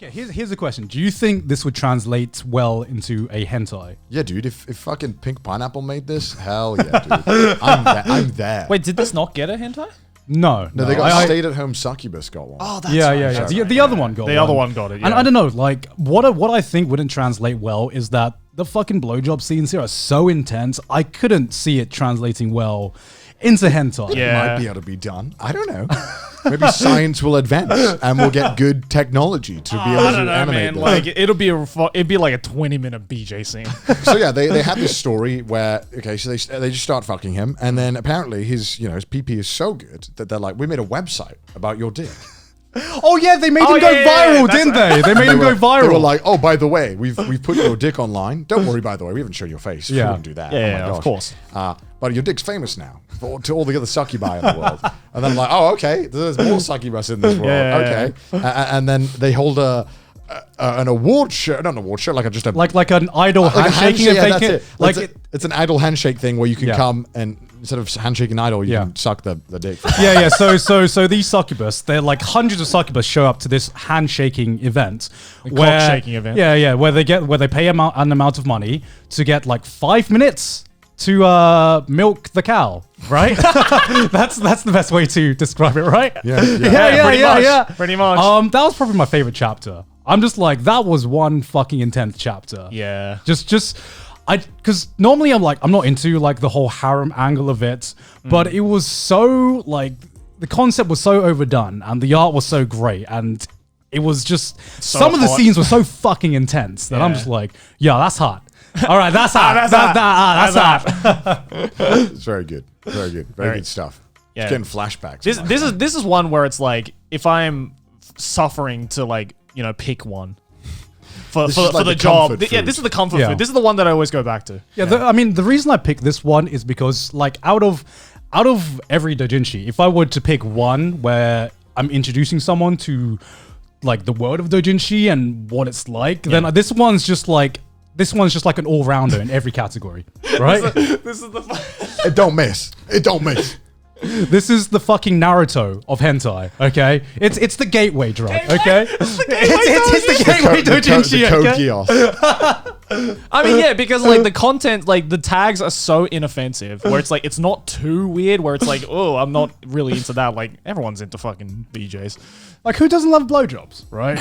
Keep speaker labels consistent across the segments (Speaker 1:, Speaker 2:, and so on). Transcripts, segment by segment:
Speaker 1: Okay, here's a question. Do you think this would translate well into a hentai?
Speaker 2: Yeah, dude. If fucking Pink Pineapple made this, hell yeah, dude. I'm there.
Speaker 3: Wait, did this not get a hentai?
Speaker 1: No,
Speaker 2: They got stayed-at-home Succubus got one.
Speaker 3: Oh, that's
Speaker 1: yeah. The other one got one.
Speaker 3: The other one got it, yeah.
Speaker 1: And I don't know, like, what I think wouldn't translate well is that the fucking blowjob scenes here are so intense, I couldn't see it translating well into hentai.
Speaker 2: It might be able to be done. I don't know. Maybe science will advance and we'll get good technology to be able to animate this.
Speaker 3: Like, it'd be like a 20-minute BJ scene.
Speaker 2: So yeah, they had this story where, okay, so they just start fucking him, and then apparently his PP is so good that they're like, we made a website about your dick.
Speaker 1: Oh yeah, they made him go viral, didn't they? They made him go viral.
Speaker 2: They were like, oh, by the way, we've put your dick online. Don't worry, by the way, we haven't shown your face.
Speaker 1: Yeah.
Speaker 2: We wouldn't do that.
Speaker 3: Yeah,
Speaker 2: oh my
Speaker 3: of course.
Speaker 2: But your dick's famous now to all the other succubi in the world. And then I'm like, oh, okay, there's more succubus in this world. Okay. And then they hold an award show, not an award show, like
Speaker 1: like an idol handshaking
Speaker 2: yeah,
Speaker 1: thing.
Speaker 2: that's it.
Speaker 1: Like
Speaker 2: it's an idol handshake thing where you can come and instead of handshaking idol, you can suck the dick.
Speaker 1: Yeah. So these succubus, they're like hundreds of succubus show up to this handshaking event,
Speaker 3: cock-shaking event.
Speaker 1: Yeah, where they pay an amount of money to get like 5 minutes to milk the cow, right? that's the best way to describe it, right?
Speaker 2: Yeah.
Speaker 3: Pretty much.
Speaker 1: That was probably my favorite chapter. I'm just like, that was one fucking intense chapter.
Speaker 3: Yeah.
Speaker 1: Because normally I'm not into like the whole harem angle of it, but it was so like, the concept was so overdone and the art was so great and it was just, some of the scenes were so fucking intense that I'm just like, yeah, that's hot. All right, that's hot. That's hot.
Speaker 2: It's very good. Very good stuff.
Speaker 3: Yeah.
Speaker 2: It's getting flashbacks.
Speaker 3: This is one where it's like, if I'm suffering to like, pick one for the job. This is the comfort food. This is the one that I always go back to.
Speaker 1: Yeah, the reason I picked this one is because like out of every doujinshi, if I were to pick one where I'm introducing someone to like the world of doujinshi and what it's like, then this one's just like an all-rounder in every category, right?
Speaker 3: This is the
Speaker 2: It don't miss.
Speaker 1: This is the fucking Naruto of hentai, okay? It's the gateway drug, okay? It's the gateway doujinshi, okay?
Speaker 3: I mean, yeah, because like the content, like the tags are so inoffensive, where it's like it's not too weird, where it's like, oh, I'm not really into that. Like everyone's into fucking BJs.
Speaker 1: Like who doesn't love blowjobs, right?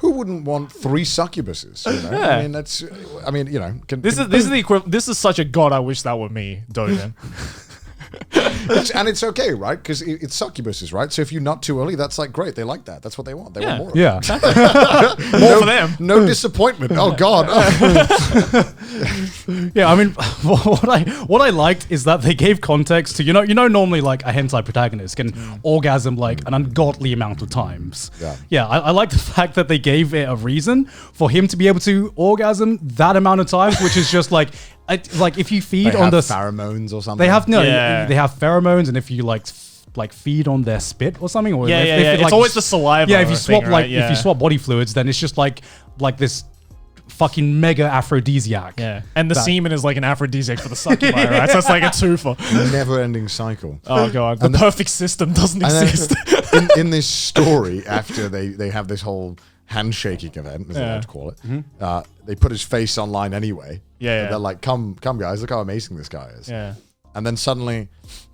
Speaker 2: Who wouldn't want 3 succubuses? I mean,
Speaker 3: This is the equivalent. This is such a god. I wish that were me, Doujin.
Speaker 2: And it's okay, right? Because it's succubuses, right? So if you nut too early, that's like great. They like that. That's what they want. They want more.
Speaker 1: Yeah.
Speaker 3: More for them.
Speaker 2: No disappointment. Oh God.
Speaker 1: Yeah, I mean, what I liked is that they gave context to normally like a hentai protagonist can orgasm like an ungodly amount of times. Yeah. I like the fact that they gave it a reason for him to be able to orgasm that amount of times, which is just like if you feed on the
Speaker 2: pheromones or something.
Speaker 1: they have pheromones, and if you like feed on their spit or something, or
Speaker 3: it's always the saliva.
Speaker 1: Yeah, if you swap if you swap body fluids, then it's just like this fucking mega aphrodisiac.
Speaker 3: Yeah, and the semen is like an aphrodisiac for the succubi, right? So it's like a twofer.
Speaker 2: Never-ending cycle.
Speaker 3: Oh God, the perfect system doesn't exist.
Speaker 2: In this story, after they have this whole handshaking event, as they like to call it, they put his face online anyway.
Speaker 3: Yeah.
Speaker 2: They're like, come guys, look how amazing this guy is.
Speaker 3: Yeah.
Speaker 2: And then suddenly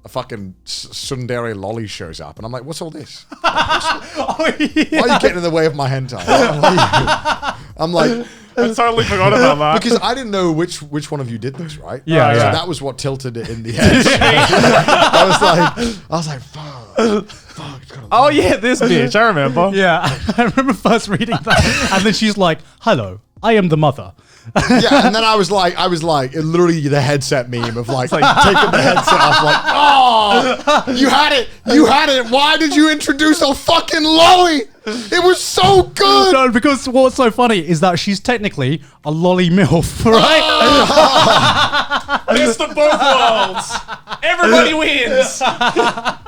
Speaker 2: a fucking tsundere lolly shows up. And I'm like, what's all this? Why are you getting in the way of my hentai? I'm like...
Speaker 3: I totally forgot about that.
Speaker 2: Because I didn't know which one of you did this, right?
Speaker 1: Yeah.
Speaker 2: So that was what tilted it in the end. I was like, fuck.
Speaker 3: Oh yeah, this bitch. I remember.
Speaker 1: Yeah, I remember first reading that, and then she's like, "Hello, I am the mother."
Speaker 2: Yeah, and then I was like, it literally the headset meme of like taking the headset off, like, oh, you had it. Why did you introduce a fucking lolly? It was so good.
Speaker 1: No, because what's so funny is that she's technically a lolly MILF, right?
Speaker 3: Best of both worlds. Everybody wins.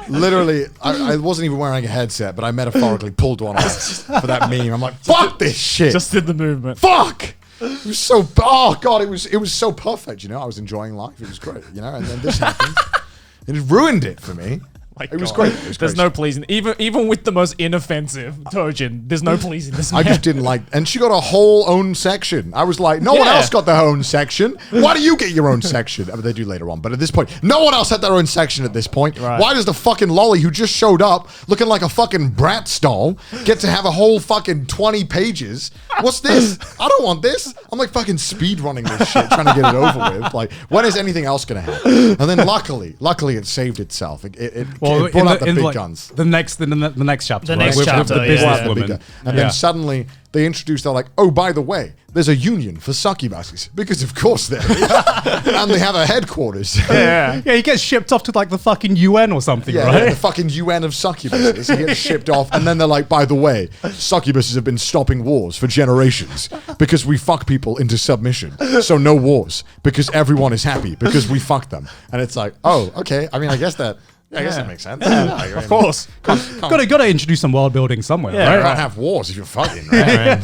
Speaker 2: Literally, I wasn't even wearing a headset, but I metaphorically pulled one off for that meme. I'm like, fuck this shit.
Speaker 3: Just did the movement.
Speaker 2: Fuck. It was so, oh God, it was so perfect, I was enjoying life. It was great, and then this happened. It ruined it for me. It was great.
Speaker 3: There's no pleasing. Even with the most inoffensive Doujin, there's no pleasing this man.
Speaker 2: I just didn't like, and she got a whole own section. I was like, no one else got their own section. Why do you get your own section? I mean, they do later on, but at this point, no one else had their own section at this point.
Speaker 3: Right.
Speaker 2: Why does the fucking lolly who just showed up looking like a fucking brat stall get to have a whole fucking 20 pages? What's this? I don't want this. I'm like fucking speed running this shit, trying to get it over with. Like, when is anything else going to happen? And then luckily it saved itself. It brought out the big guns.
Speaker 1: The next chapter.
Speaker 3: The next chapter,
Speaker 1: with the businesswoman.
Speaker 2: And then suddenly they introduced, they're like, oh, by the way, there's a union for succubusses. Because of course there is. And they have a headquarters.
Speaker 1: Yeah, he gets shipped off to like the fucking UN or something, right?
Speaker 2: The fucking UN of succubuses. He gets shipped off. And then they're like, by the way, succubuses have been stopping wars for generations because we fuck people into submission. So no wars because everyone is happy because we fuck them. And it's like, oh, okay. I mean, I guess that makes sense.
Speaker 3: Of course.
Speaker 1: Gotta introduce some world building somewhere, right?
Speaker 2: You can't have wars if you're fucking, right?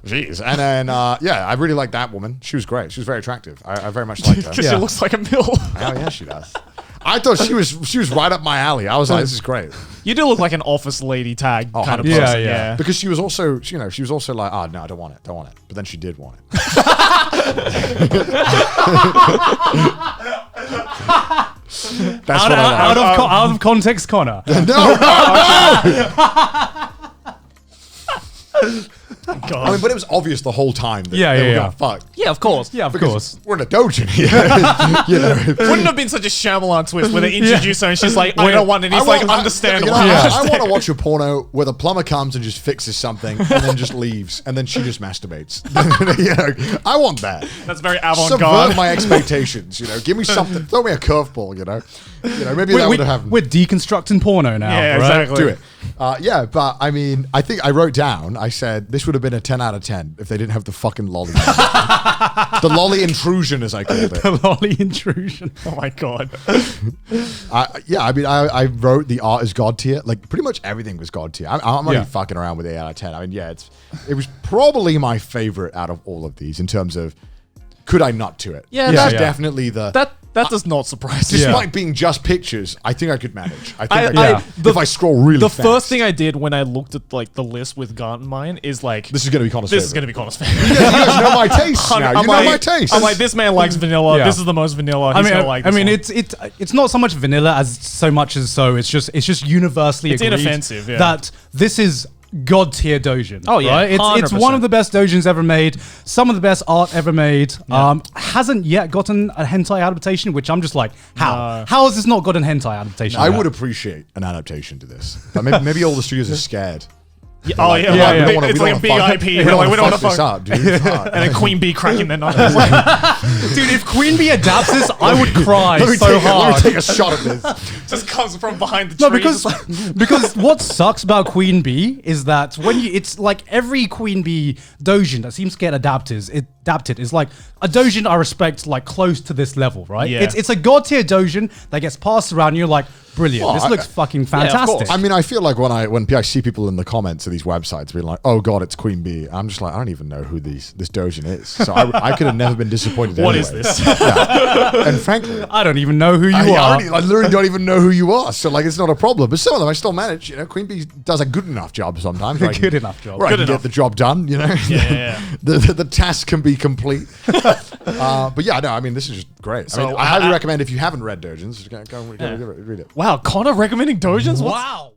Speaker 2: Jeez. And then, I really liked that woman. She was great. She was very attractive. I very much liked her.
Speaker 3: Because she looks like a mill.
Speaker 2: Oh, yeah, she does. I thought she was right up my alley. I was like, this is great.
Speaker 3: You do look like an office lady tag kind of person. Yeah.
Speaker 2: Because she was also, she was also like, oh, no, I don't want it. But then she did want it. That's
Speaker 1: out of context, Connor.
Speaker 2: No. God. I mean, but it was obvious the whole time that they were gonna fuck.
Speaker 3: Yeah, of course.
Speaker 1: Yeah, of course.
Speaker 2: We're in a doujin here.
Speaker 3: Wouldn't have been such a Shyamalan twist where they introduce her and she's like, I don't want it. And he's like, understandable.
Speaker 2: I want to watch a porno where the plumber comes and just fixes something and then just leaves and then she just masturbates. I want that.
Speaker 3: That's very avant-garde.
Speaker 2: Subvert my expectations. Give me something. Throw me a curveball. Maybe that would have happened.
Speaker 1: We're deconstructing porno now.
Speaker 3: Yeah,
Speaker 1: right?
Speaker 3: exactly.
Speaker 2: Do it. But I mean, I think I wrote down, I said, this would have been a 10 out of 10 if they didn't have the fucking lolly. The lolly intrusion, as I called it.
Speaker 1: The lolly intrusion.
Speaker 3: Oh my God.
Speaker 2: I wrote the art is God tier. Like, pretty much everything was God tier. I'm not even fucking around with 8 out of 10. I mean, it was probably my favorite out of all of these in terms of, could I nut to it?
Speaker 3: Yeah,
Speaker 2: that's definitely the...
Speaker 3: That does not surprise me.
Speaker 2: Despite being just pictures, I think I could manage. I think if I scroll really fast.
Speaker 3: The first thing I did when I looked at like the list with Gant in mind is like...
Speaker 2: This is going to be Connor's favorite.
Speaker 3: This is going to be Connor's favorite.
Speaker 2: You guys know my taste now. You know my taste.
Speaker 3: I'm like, this man likes vanilla. This is the most vanilla. He's gonna like this one.
Speaker 1: It's not so much vanilla as so much as it's just universally agreed
Speaker 3: inoffensive,
Speaker 1: that this is God tier Doujin.
Speaker 3: Oh yeah,
Speaker 1: right? It's one of the best Doujins ever made. Some of the best art ever made. Yeah. Hasn't yet gotten a hentai adaptation, which I'm just like, how? How has this not got a hentai adaptation?
Speaker 2: I would appreciate an adaptation to this, but maybe all the studios are scared.
Speaker 3: It's like a big IP. We don't want to fuck
Speaker 2: up, dude.
Speaker 3: And then Queen Bee cracking their nuts.
Speaker 1: Dude, if Queen Bee adapts this, I would cry so hard.
Speaker 2: Let me take a shot at this.
Speaker 3: Just comes from behind the trees.
Speaker 1: No, because what sucks about Queen Bee is that it's like every Queen Bee Doujin that seems to get adapted is like a Doujin I respect like close to this level, right?
Speaker 3: Yeah.
Speaker 1: It's a God tier Doujin that gets passed around and you're like, brilliant. This looks fucking fantastic.
Speaker 2: I mean, I feel like when I see people in the comments of these websites being like, "Oh God, it's Queen Bee," I'm just like, I don't even know who this Doujin is. So I could have never been disappointed.
Speaker 3: What
Speaker 2: anyway.
Speaker 3: is this?
Speaker 2: And frankly,
Speaker 1: I don't even know who you are.
Speaker 2: I literally don't even know who you are. So like, it's not a problem. But some of them I still manage. Queen Bee does a good enough job sometimes. Right?
Speaker 1: Good enough job.
Speaker 2: Right, get the job done.
Speaker 3: Yeah.
Speaker 2: the task can be complete. But yeah, no, I mean, this is just great.
Speaker 3: So
Speaker 2: I highly recommend if you haven't read Doujins, go read it.
Speaker 3: Wow, Connor recommending Doujins?
Speaker 1: Wow.